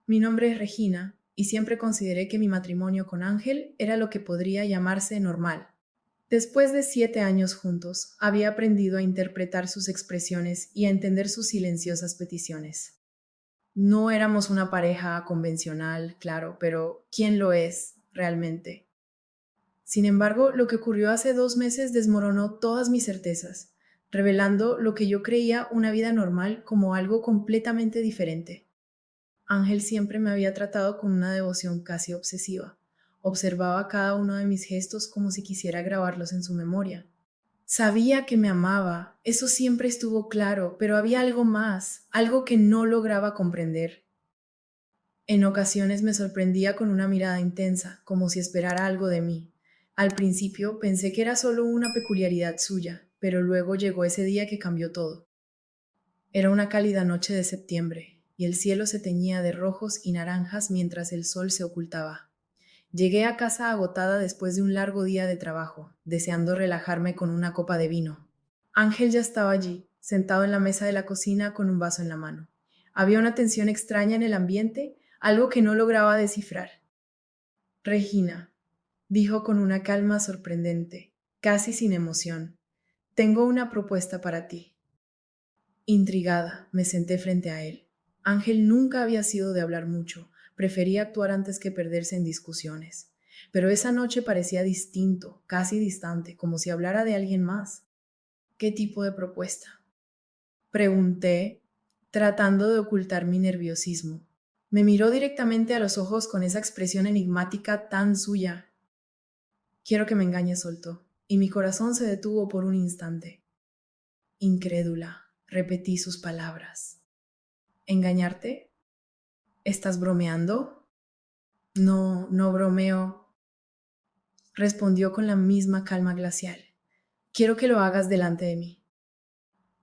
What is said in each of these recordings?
Mi nombre es Regina y siempre consideré que mi matrimonio con Ángel era lo que podría llamarse normal. Después de 7 años juntos, había aprendido a interpretar sus expresiones y a entender sus silenciosas peticiones. No éramos una pareja convencional, claro, pero ¿quién lo es realmente? Sin embargo, lo que ocurrió hace 2 meses desmoronó todas mis certezas, revelando lo que yo creía una vida normal como algo completamente diferente. Ángel siempre me había tratado con una devoción casi obsesiva. Observaba cada uno de mis gestos como si quisiera grabarlos en su memoria. Sabía que me amaba, eso siempre estuvo claro, pero había algo más, algo que no lograba comprender. En ocasiones me sorprendía con una mirada intensa, como si esperara algo de mí. Al principio pensé que era solo una peculiaridad suya, pero luego llegó ese día que cambió todo. Era una cálida noche de septiembre, y el cielo se teñía de rojos y naranjas mientras el sol se ocultaba. Llegué a casa agotada después de un largo día de trabajo, deseando relajarme con una copa de vino. Ángel ya estaba allí, sentado en la mesa de la cocina con un vaso en la mano. Había una tensión extraña en el ambiente, algo que no lograba descifrar. Regina, dijo con una calma sorprendente, casi sin emoción, tengo una propuesta para ti. Intrigada, me senté frente a él. Ángel nunca había sido de hablar mucho, prefería actuar antes que perderse en discusiones. Pero esa noche parecía distinto, casi distante, como si hablara de alguien más. ¿Qué tipo de propuesta? Pregunté, tratando de ocultar mi nerviosismo. Me miró directamente a los ojos con esa expresión enigmática tan suya. Quiero que me engañes, soltó, y mi corazón se detuvo por un instante. Incrédula, repetí sus palabras. ¿Engañarte? ¿Estás bromeando? No, no bromeo, respondió con la misma calma glacial. Quiero que lo hagas delante de mí.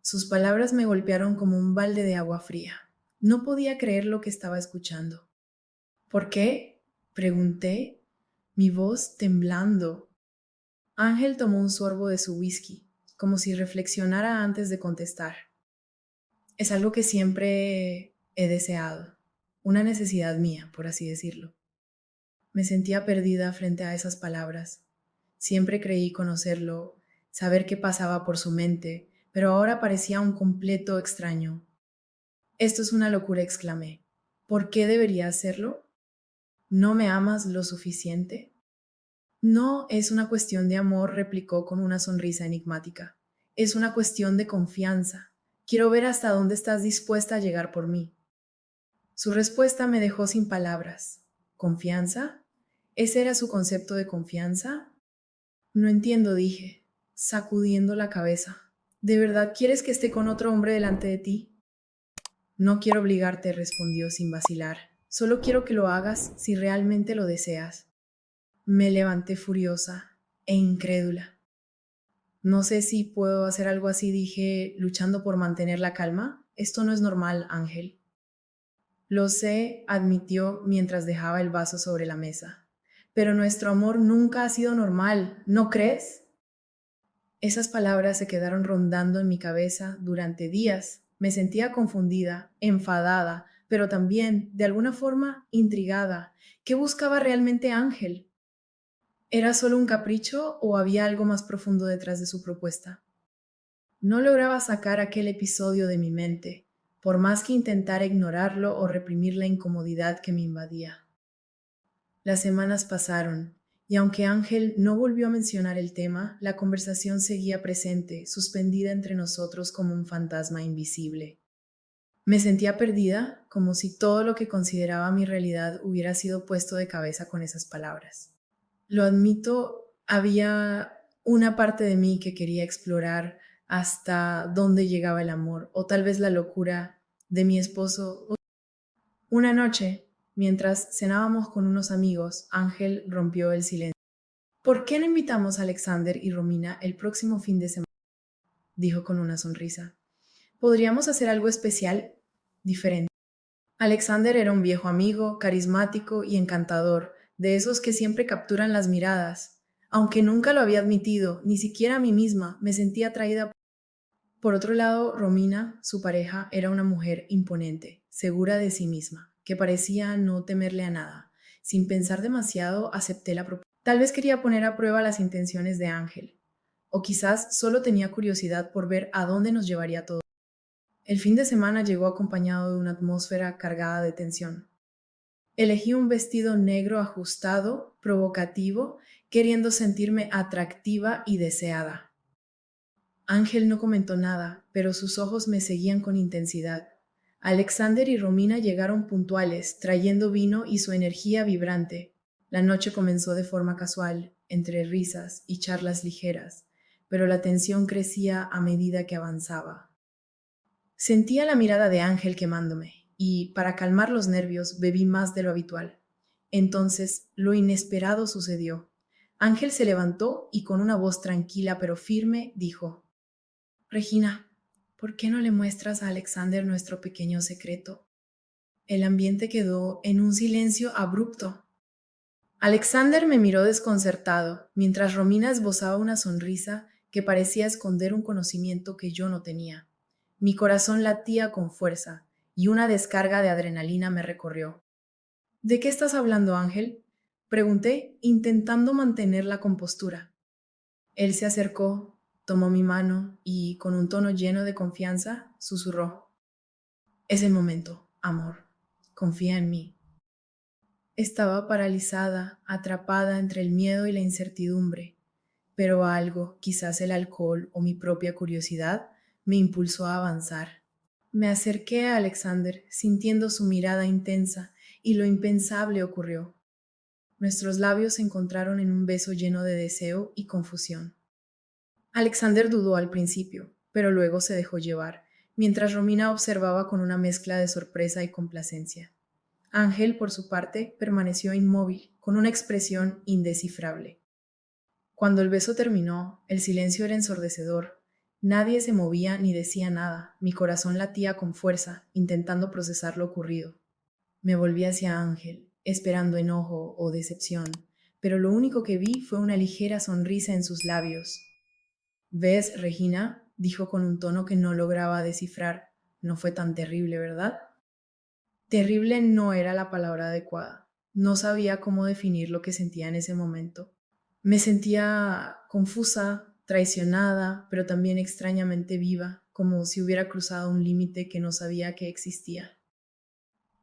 Sus palabras me golpearon como un balde de agua fría. No podía creer lo que estaba escuchando. ¿Por qué? Pregunté, mi voz temblando. Ángel tomó un sorbo de su whisky, como si reflexionara antes de contestar. Es algo que siempre he deseado, una necesidad mía, por así decirlo. Me sentía perdida frente a esas palabras. Siempre creí conocerlo, saber qué pasaba por su mente, pero ahora parecía un completo extraño. Esto es una locura, exclamé. ¿Por qué debería hacerlo? ¿No me amas lo suficiente? No es una cuestión de amor, replicó con una sonrisa enigmática. Es una cuestión de confianza. Quiero ver hasta dónde estás dispuesta a llegar por mí. Su respuesta me dejó sin palabras. ¿Confianza? ¿Ese era su concepto de confianza? No entiendo, dije, sacudiendo la cabeza. ¿De verdad quieres que esté con otro hombre delante de ti? No quiero obligarte, respondió sin vacilar. Solo quiero que lo hagas si realmente lo deseas. Me levanté furiosa e incrédula. No sé si puedo hacer algo así, dije, luchando por mantener la calma. Esto no es normal, Ángel. Lo sé, admitió mientras dejaba el vaso sobre la mesa. Pero nuestro amor nunca ha sido normal, ¿no crees? Esas palabras se quedaron rondando en mi cabeza durante días. Me sentía confundida, enfadada, pero también, de alguna forma, intrigada. ¿Qué buscaba realmente Ángel? ¿Era solo un capricho o había algo más profundo detrás de su propuesta? No lograba sacar aquel episodio de mi mente, por más que intentara ignorarlo o reprimir la incomodidad que me invadía. Las semanas pasaron, y aunque Ángel no volvió a mencionar el tema, la conversación seguía presente, suspendida entre nosotros como un fantasma invisible. Me sentía perdida, como si todo lo que consideraba mi realidad hubiera sido puesto de cabeza con esas palabras. Lo admito, había una parte de mí que quería explorar hasta dónde llegaba el amor, o tal vez la locura de mi esposo. Una noche, mientras cenábamos con unos amigos, Ángel rompió el silencio. ¿Por qué no invitamos a Alexander y Romina el próximo fin de semana? Dijo con una sonrisa. Podríamos hacer algo especial, diferente. Alexander era un viejo amigo, carismático y encantador, de esos que siempre capturan las miradas. Aunque nunca lo había admitido, ni siquiera a mí misma, me sentía atraída. Por otro lado, Romina, su pareja, era una mujer imponente, segura de sí misma, que parecía no temerle a nada. Sin pensar demasiado, acepté la propuesta. Tal vez quería poner a prueba las intenciones de Ángel, o quizás solo tenía curiosidad por ver a dónde nos llevaría todo. El fin de semana llegó acompañado de una atmósfera cargada de tensión. Elegí un vestido negro ajustado, provocativo, queriendo sentirme atractiva y deseada. Ángel no comentó nada, pero sus ojos me seguían con intensidad. Alexander y Romina llegaron puntuales, trayendo vino y su energía vibrante. La noche comenzó de forma casual, entre risas y charlas ligeras, pero la tensión crecía a medida que avanzaba. Sentía la mirada de Ángel quemándome, y, para calmar los nervios, bebí más de lo habitual. Entonces, lo inesperado sucedió. Ángel se levantó y con una voz tranquila pero firme dijo: Regina, ¿por qué no le muestras a Alexander nuestro pequeño secreto? El ambiente quedó en un silencio abrupto. Alexander me miró desconcertado, mientras Romina esbozaba una sonrisa que parecía esconder un conocimiento que yo no tenía. Mi corazón latía con fuerza y una descarga de adrenalina me recorrió. ¿De qué estás hablando, Ángel? Pregunté, intentando mantener la compostura. Él se acercó, tomó mi mano y, con un tono lleno de confianza, susurró: Es el momento, amor. Confía en mí. Estaba paralizada, atrapada entre el miedo y la incertidumbre, pero algo, quizás el alcohol o mi propia curiosidad, me impulsó a avanzar. Me acerqué a Alexander, sintiendo su mirada intensa, y lo impensable ocurrió. Nuestros labios se encontraron en un beso lleno de deseo y confusión. Alexander dudó al principio, pero luego se dejó llevar, mientras Romina observaba con una mezcla de sorpresa y complacencia. Ángel, por su parte, permaneció inmóvil, con una expresión indescifrable. Cuando el beso terminó, el silencio era ensordecedor. Nadie se movía ni decía nada. Mi corazón latía con fuerza, intentando procesar lo ocurrido. Me volví hacia Ángel, esperando enojo o decepción, pero lo único que vi fue una ligera sonrisa en sus labios. ¿Ves, Regina? Dijo con un tono que no lograba descifrar. No fue tan terrible, ¿verdad? Terrible no era la palabra adecuada. No sabía cómo definir lo que sentía en ese momento. Me sentía confusa, traicionada, pero también extrañamente viva, como si hubiera cruzado un límite que no sabía que existía.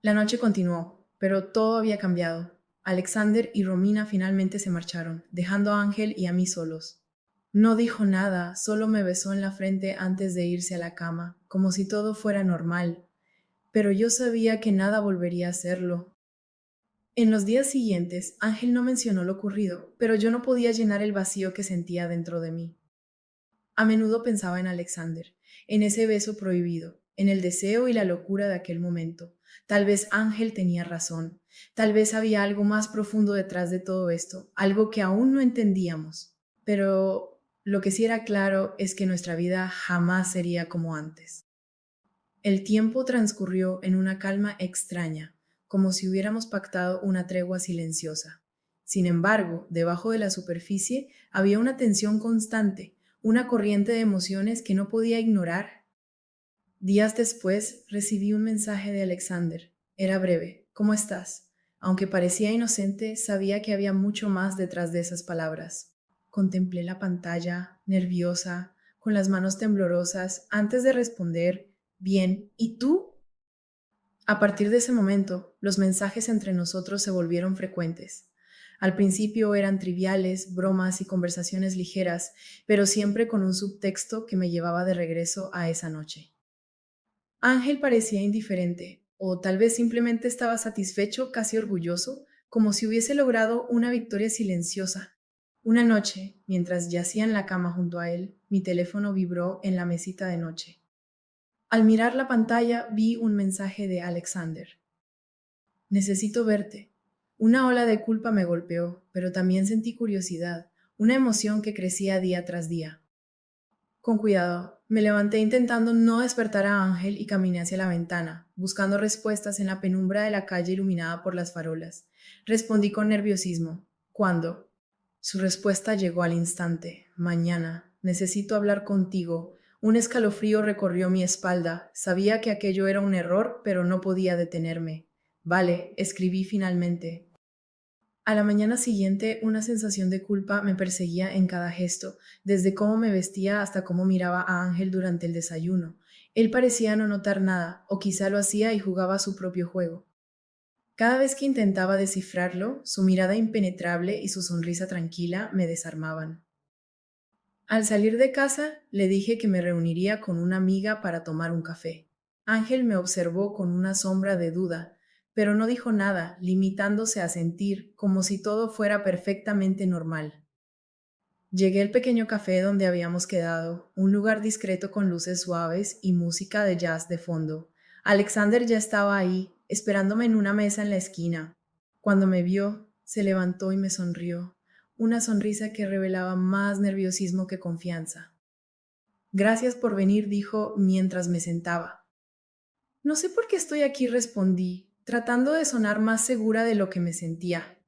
La noche continuó, pero todo había cambiado. Alexander y Romina finalmente se marcharon, dejando a Ángel y a mí solos. No dijo nada, solo me besó en la frente antes de irse a la cama, como si todo fuera normal, pero yo sabía que nada volvería a serlo. En los días siguientes, Ángel no mencionó lo ocurrido, pero yo no podía llenar el vacío que sentía dentro de mí. A menudo pensaba en Alexander, en ese beso prohibido, en el deseo y la locura de aquel momento. Tal vez Ángel tenía razón, tal vez había algo más profundo detrás de todo esto, algo que aún no entendíamos. Pero lo que sí era claro es que nuestra vida jamás sería como antes. El tiempo transcurrió en una calma extraña, como si hubiéramos pactado una tregua silenciosa. Sin embargo, debajo de la superficie había una tensión constante, una corriente de emociones que no podía ignorar. Días después recibí un mensaje de Alexander. Era breve: ¿Cómo estás? Aunque parecía inocente, sabía que había mucho más detrás de esas palabras. Contemplé la pantalla, nerviosa, con las manos temblorosas, antes de responder: Bien, ¿y tú? A partir de ese momento, los mensajes entre nosotros se volvieron frecuentes. Al principio eran triviales, bromas y conversaciones ligeras, pero siempre con un subtexto que me llevaba de regreso a esa noche. Ángel parecía indiferente, o tal vez simplemente estaba satisfecho, casi orgulloso, como si hubiese logrado una victoria silenciosa. Una noche, mientras yacía en la cama junto a él, mi teléfono vibró en la mesita de noche. Al mirar la pantalla vi un mensaje de Alexander. Necesito verte. Una ola de culpa me golpeó, pero también sentí curiosidad, una emoción que crecía día tras día. Con cuidado, me levanté intentando no despertar a Ángel y caminé hacia la ventana, buscando respuestas en la penumbra de la calle iluminada por las farolas. Respondí con nerviosismo. ¿Cuándo? Su respuesta llegó al instante. Mañana. Necesito hablar contigo. Un escalofrío recorrió mi espalda. Sabía que aquello era un error, pero no podía detenerme. Vale, escribí finalmente. A la mañana siguiente, una sensación de culpa me perseguía en cada gesto, desde cómo me vestía hasta cómo miraba a Ángel durante el desayuno. Él parecía no notar nada, o quizá lo hacía y jugaba su propio juego. Cada vez que intentaba descifrarlo, su mirada impenetrable y su sonrisa tranquila me desarmaban. Al salir de casa, le dije que me reuniría con una amiga para tomar un café. Ángel me observó con una sombra de duda, pero no dijo nada, limitándose a sentir como si todo fuera perfectamente normal. Llegué al pequeño café donde habíamos quedado, un lugar discreto con luces suaves y música de jazz de fondo. Alexander ya estaba ahí, esperándome en una mesa en la esquina. Cuando me vio, se levantó y me sonrió, una sonrisa que revelaba más nerviosismo que confianza. Gracias por venir, dijo mientras me sentaba. No sé por qué estoy aquí, respondí, tratando de sonar más segura de lo que me sentía.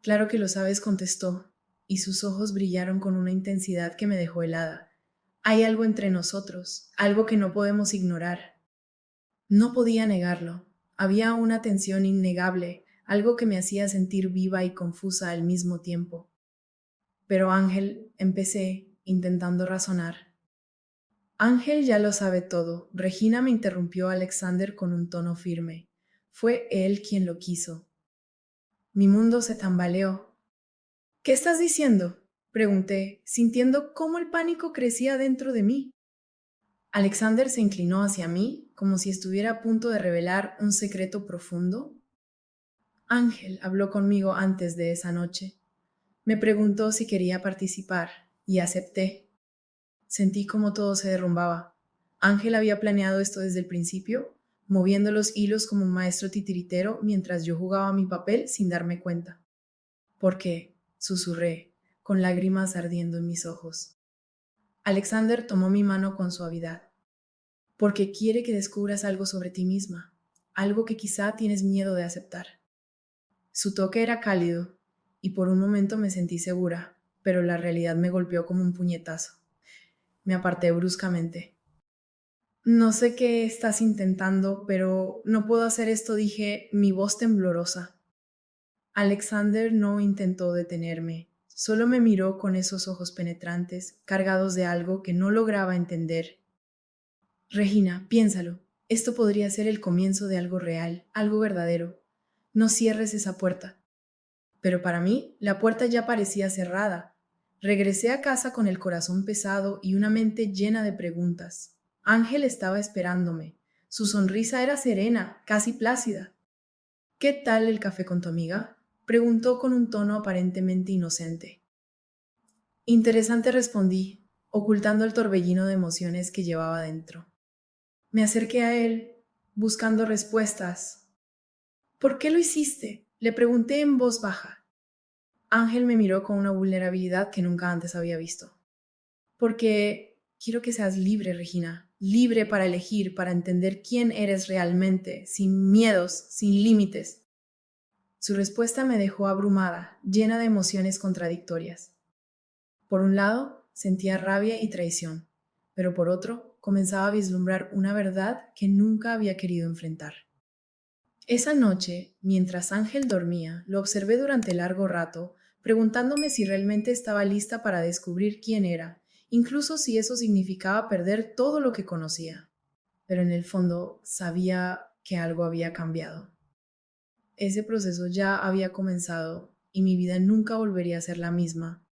Claro que lo sabes, contestó, y sus ojos brillaron con una intensidad que me dejó helada. Hay algo entre nosotros, algo que no podemos ignorar. No podía negarlo. Había una tensión innegable, algo que me hacía sentir viva y confusa al mismo tiempo. Pero Ángel, empecé, intentando razonar. Ángel ya lo sabe todo. Regina, me interrumpió Alexander con un tono firme. Fue él quien lo quiso. Mi mundo se tambaleó. ¿Qué estás diciendo? Pregunté, sintiendo cómo el pánico crecía dentro de mí. Alexander se inclinó hacia mí, como si estuviera a punto de revelar un secreto profundo. Ángel habló conmigo antes de esa noche. Me preguntó si quería participar, y acepté. Sentí como todo se derrumbaba. Ángel había planeado esto desde el principio, moviendo los hilos como un maestro titiritero mientras yo jugaba mi papel sin darme cuenta. ¿Por qué? Susurré, con lágrimas ardiendo en mis ojos. Alexander tomó mi mano con suavidad. Porque quiere que descubras algo sobre ti misma, algo que quizá tienes miedo de aceptar. Su toque era cálido, y por un momento me sentí segura, pero la realidad me golpeó como un puñetazo. Me aparté bruscamente. No sé qué estás intentando, pero no puedo hacer esto, dije, mi voz temblorosa. Alexander no intentó detenerme, solo me miró con esos ojos penetrantes, cargados de algo que no lograba entender. Regina, piénsalo, esto podría ser el comienzo de algo real, algo verdadero. No cierres esa puerta. Pero para mí, la puerta ya parecía cerrada. Regresé a casa con el corazón pesado y una mente llena de preguntas. Ángel estaba esperándome. Su sonrisa era serena, casi plácida. ¿Qué tal el café con tu amiga? Preguntó con un tono aparentemente inocente. Interesante, respondí, ocultando el torbellino de emociones que llevaba dentro. Me acerqué a él, buscando respuestas. ¿Por qué lo hiciste? Le pregunté en voz baja. Ángel me miró con una vulnerabilidad que nunca antes había visto. Porque quiero que seas libre, Regina, libre para elegir, para entender quién eres realmente, sin miedos, sin límites. Su respuesta me dejó abrumada, llena de emociones contradictorias. Por un lado, sentía rabia y traición, pero por otro, comenzaba a vislumbrar una verdad que nunca había querido enfrentar. Esa noche, mientras Ángel dormía, lo observé durante largo rato, preguntándome si realmente estaba lista para descubrir quién era, incluso si eso significaba perder todo lo que conocía. Pero en el fondo sabía que algo había cambiado. Ese proceso ya había comenzado y mi vida nunca volvería a ser la misma